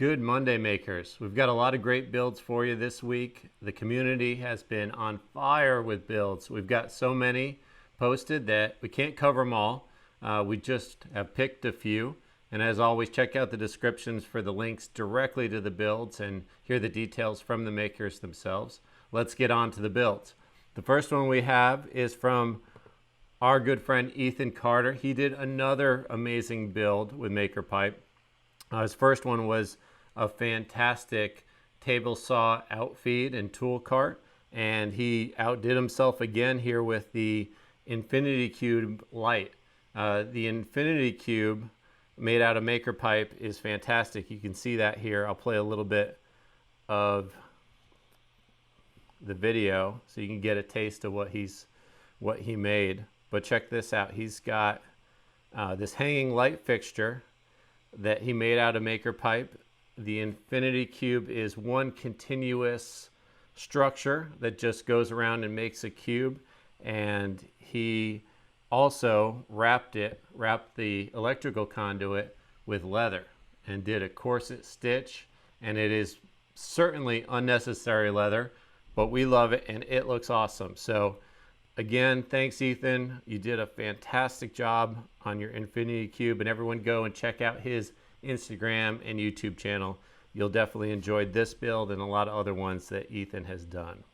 Good Monday makers. We've got a lot of great builds for you this week. The community has been on fire with builds. We've got so many posted that we can't cover them all. We just have picked a few. And as always, check out the descriptions for the links directly to the builds and hear the details from the makers themselves. Let's get on to the builds. The first one we have is from our good friend Ethan Carter. He did another amazing build with MakerPipe. His first one was a fantastic table saw outfeed and tool cart, and he outdid himself again here with the Infinity Cube light. The Infinity Cube made out of MakerPipe is fantastic. You can see that here. I'll play a little bit of the video so you can get a taste of what he made. But check this out. He's got this hanging light fixture that he made out of MakerPipe. The Infinity Cube is one continuous structure that just goes around and makes a cube, and he also wrapped the electrical conduit with leather and did a corset stitch, and it is certainly unnecessary leather, but we love it and it looks awesome. So again, thanks Ethan. You did a fantastic job on your Infinity Cube, and everyone go and check out his Instagram and YouTube channel. You'll definitely enjoy this build and a lot of other ones that Ethan has done.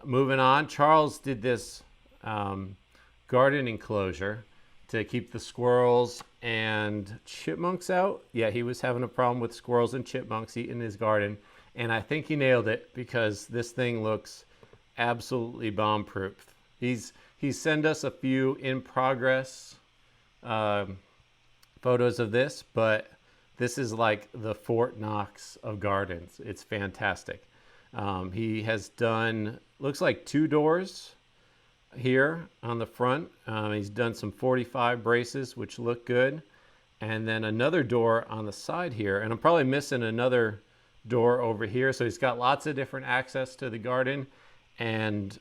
Moving on, Charles did this garden enclosure to keep the squirrels and chipmunks out. Yeah, he was having a problem with squirrels and chipmunks eating his garden, and I think he nailed it because this thing looks absolutely bomb-proof. He's sent us a few in progress photos of this, but this is like the Fort Knox of gardens. It's fantastic. He has done, looks like 2 doors here on the front. He's done some 45 braces, which look good. And then another door on the side here. And I'm probably missing another door over here. So he's got lots of different access to the garden, and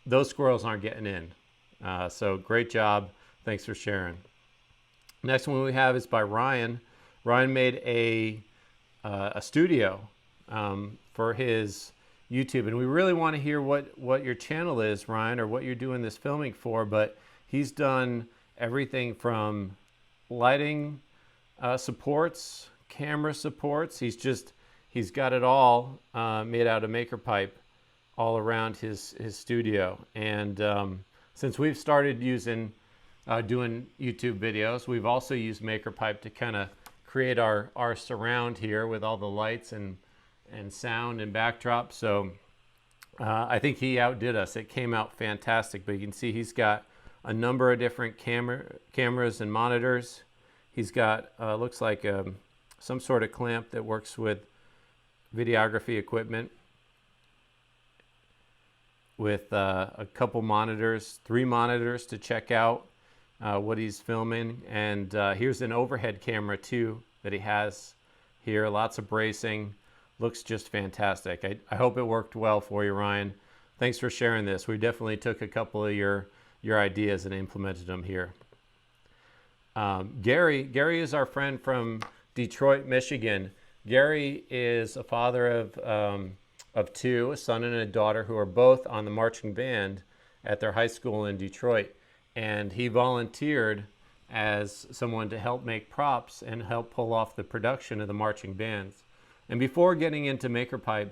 those squirrels aren't getting in. So great job. Thanks for sharing. Next one we have is by Ryan. Ryan made a studio for his YouTube, and we really want to hear what your channel is, Ryan, or what you're doing this filming for. But he's done everything from lighting supports, camera supports. He's got it all made out of MakerPipe all around his studio. And since we've started doing YouTube videos, we've also used MakerPipe to kind of create our surround here with all the lights and sound and backdrop. So I think he outdid us. It came out fantastic, but you can see he's got a number of different cameras and monitors. He's got looks like some sort of clamp that works with videography equipment, with a couple monitors, 3 monitors to check out what he's filming. And here's an overhead camera too that he has here. Lots of bracing. Looks just fantastic. I hope it worked well for you, Ryan. Thanks for sharing this. We definitely took a couple of your ideas and implemented them here. Gary is our friend from Detroit, Michigan. Gary is a father of 2, a son and a daughter, who are both on the marching band at their high school in Detroit. And he volunteered as someone to help make props and help pull off the production of the marching bands. And before getting into MakerPipe,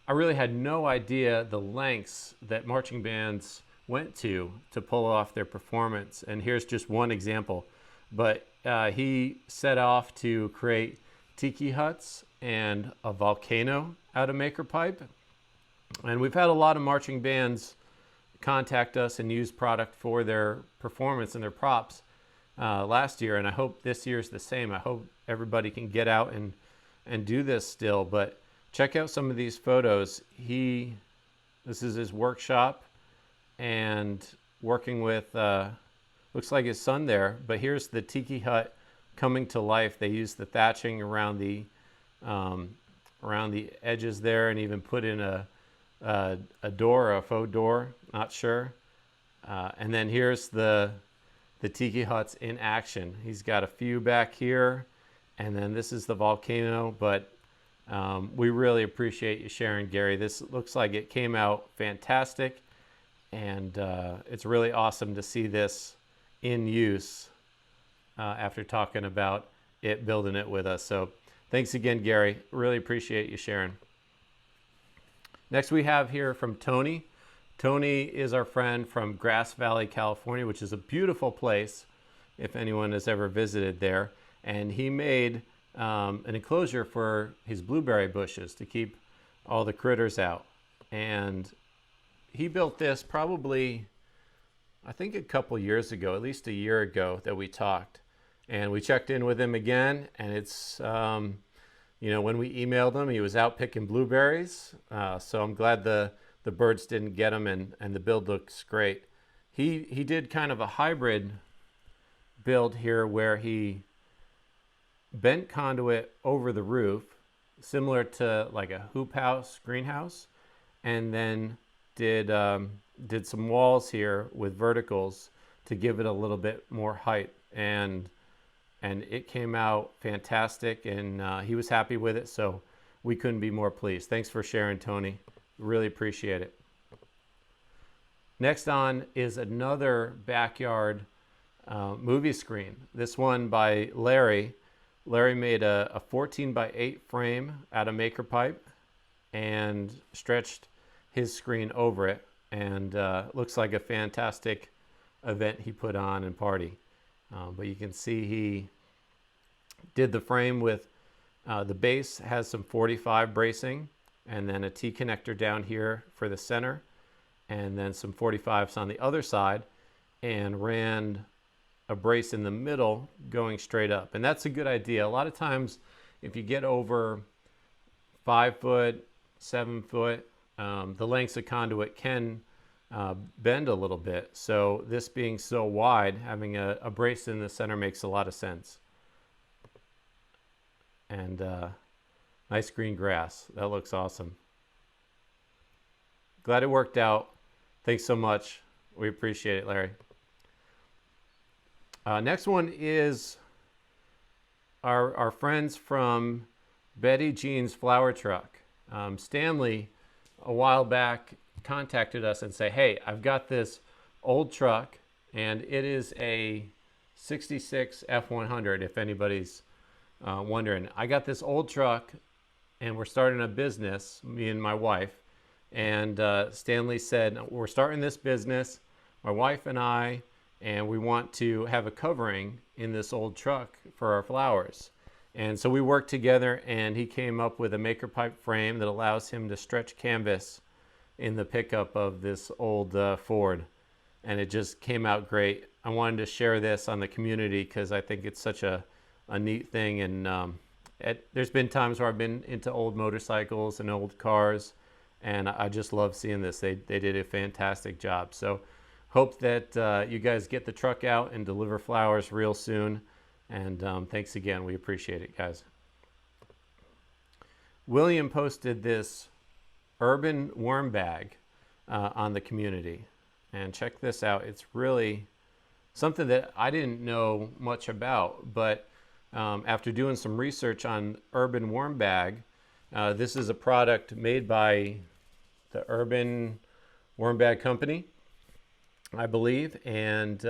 I really had no idea the lengths that marching bands went to pull off their performance. And here's just one example. But he set off to create tiki huts and a volcano out of MakerPipe. And we've had a lot of marching bands contact us and use product for their performance and their props last year, and I hope this year's the same. I hope everybody can get out and do this still. But check out some of these photos. This is his workshop and working with looks like his son there, but here's the tiki hut coming to life. They used the thatching around the edges there, and even put in a door, a faux door, not sure. And then here's the tiki huts in action. He's got a few back here, And then this is the volcano, but we really appreciate you sharing, Gary. This looks like it came out fantastic, and it's really awesome to see this in use after talking about it, building it with us. So thanks again, Gary. Really appreciate you sharing. Next we have here from Tony. Tony is our friend from Grass Valley, California, which is a beautiful place if anyone has ever visited there. And he made an enclosure for his blueberry bushes to keep all the critters out. And he built this probably, I think, a couple years ago, at least a year ago that we talked. And we checked in with him again, and it's, you know, when we emailed him, he was out picking blueberries. So I'm glad the birds didn't get him, and the build looks great. He did kind of a hybrid build here where he bent conduit over the roof, similar to like a hoop house, greenhouse, and then did some walls here with verticals to give it a little bit more height, and it came out fantastic, and he was happy with it, so we couldn't be more pleased. Thanks for sharing, Tony. Really appreciate it. Next on is another backyard movie screen. This one by Larry. Larry made a 14 by 8 frame out of maker pipe and stretched his screen over it, and looks like a fantastic event he put on and party. But you can see he did the frame with the base has some 45 bracing, and then a T connector down here for the center, and then some 45s on the other side, and ran a brace in the middle going straight up. And that's a good idea. A lot of times if you get over 5 foot, 7 foot, the lengths of conduit can bend a little bit. So this being so wide, having a brace in the center makes a lot of sense. And nice green grass. That looks awesome. Glad it worked out. Thanks so much. We appreciate it, Larry. Next one is our friends from Betty Jean's Flower Truck. Stanley, a while back, contacted us and said, hey, I've got this old truck, and it is a 66 F100, if anybody's wondering. I got this old truck, and we're starting a business, me and my wife. And Stanley said, we're starting this business, my wife and I, and we want to have a covering in this old truck for our flowers. And so we worked together, and he came up with a maker pipe frame that allows him to stretch canvas in the pickup of this old Ford. And it just came out great. I wanted to share this on the community because I think it's such a neat thing. And there's been times where I've been into old motorcycles and old cars, and I just love seeing this. They did a fantastic job. So hope that you guys get the truck out and deliver flowers real soon. And thanks again. We appreciate it, guys. William posted this urban worm bag on the community. And check this out. It's really something that I didn't know much about. But after doing some research on urban worm bag, this is a product made by the Urban Worm Bag Company, I believe, and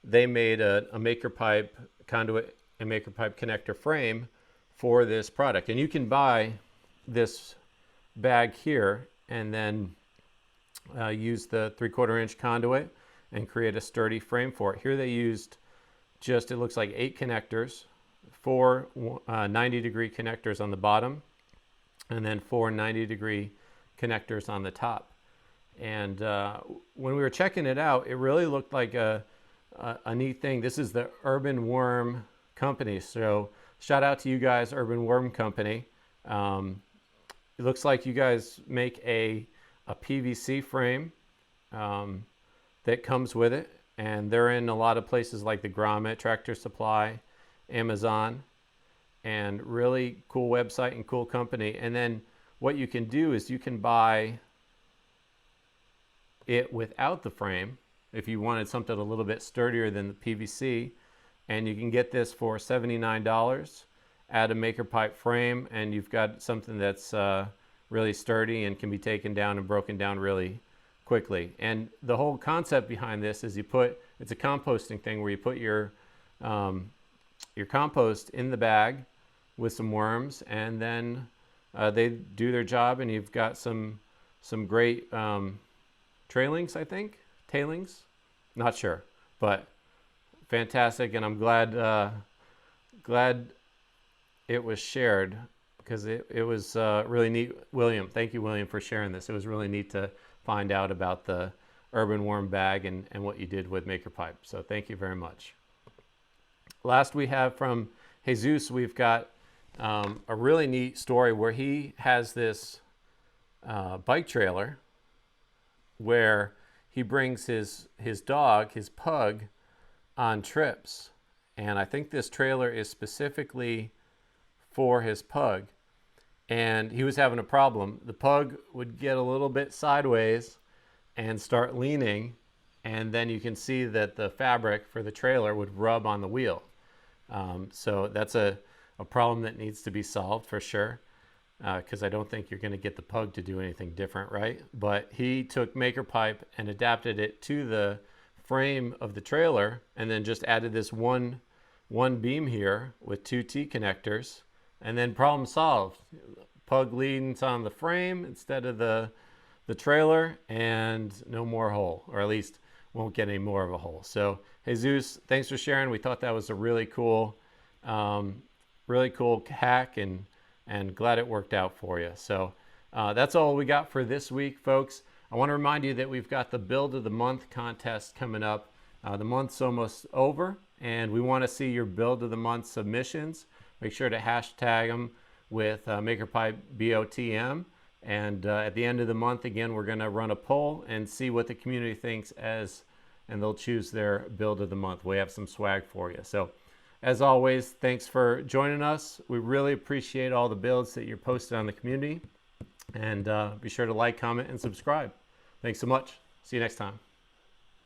they made a maker pipe conduit and maker pipe connector frame for this product. And you can buy this bag here and then use the 3/4 inch conduit and create a sturdy frame for it. Here they used just, it looks like 8 connectors, 4 90-degree connectors on the bottom, and then 4 90-degree connectors on the top. And when we were checking it out, it really looked like a neat thing. This is the Urban Worm Company. So shout out to you guys, Urban Worm Company. It looks like you guys make a PVC frame that comes with it. And they're in a lot of places like the Grommet, Tractor Supply, Amazon, and really cool website and cool company. And then what you can do is you can buy it without the frame if you wanted something a little bit sturdier than the PVC, and you can get this for $79. Add a maker pipe frame, and you've got something that's really sturdy and can be taken down and broken down really quickly. And the whole concept behind this is it's a composting thing where you put your compost in the bag with some worms, and then they do their job, and you've got some great tailings, not sure, but fantastic. And I'm glad it was shared, because it was really neat. William, thank you, William, for sharing this. It was really neat to find out about the urban worm bag and what you did with MakerPipe. So thank you very much. Last we have from Jesus, we've got a really neat story where he has this bike trailer where he brings his dog, his pug, on trips. And I think this trailer is specifically for his pug. And he was having a problem. The pug would get a little bit sideways and start leaning, and then you can see that the fabric for the trailer would rub on the wheel. So that's a problem that needs to be solved for sure, because I don't think you're going to get the pug to do anything different, right? But he took MakerPipe and adapted it to the frame of the trailer, and then just added this one beam here with 2 T connectors, and then problem solved. Pug leans on the frame instead of the trailer, and no more hole, or at least won't get any more of a hole. So Jesus, thanks for sharing. We thought that was a really cool hack, and glad it worked out for you. So that's all we got for this week, folks. I want to remind you that we've got the Build of the Month contest coming up. The month's almost over, and we want to see your Build of the Month submissions. Make sure to hashtag them with MakerPipe BOTM. And at the end of the month, again, we're going to run a poll and see what the community thinks, and they'll choose their Build of the Month. We have some swag for you. So as always, thanks for joining us. We really appreciate all the builds that you're posting on the community. And be sure to like, comment, and subscribe. Thanks so much. See you next time.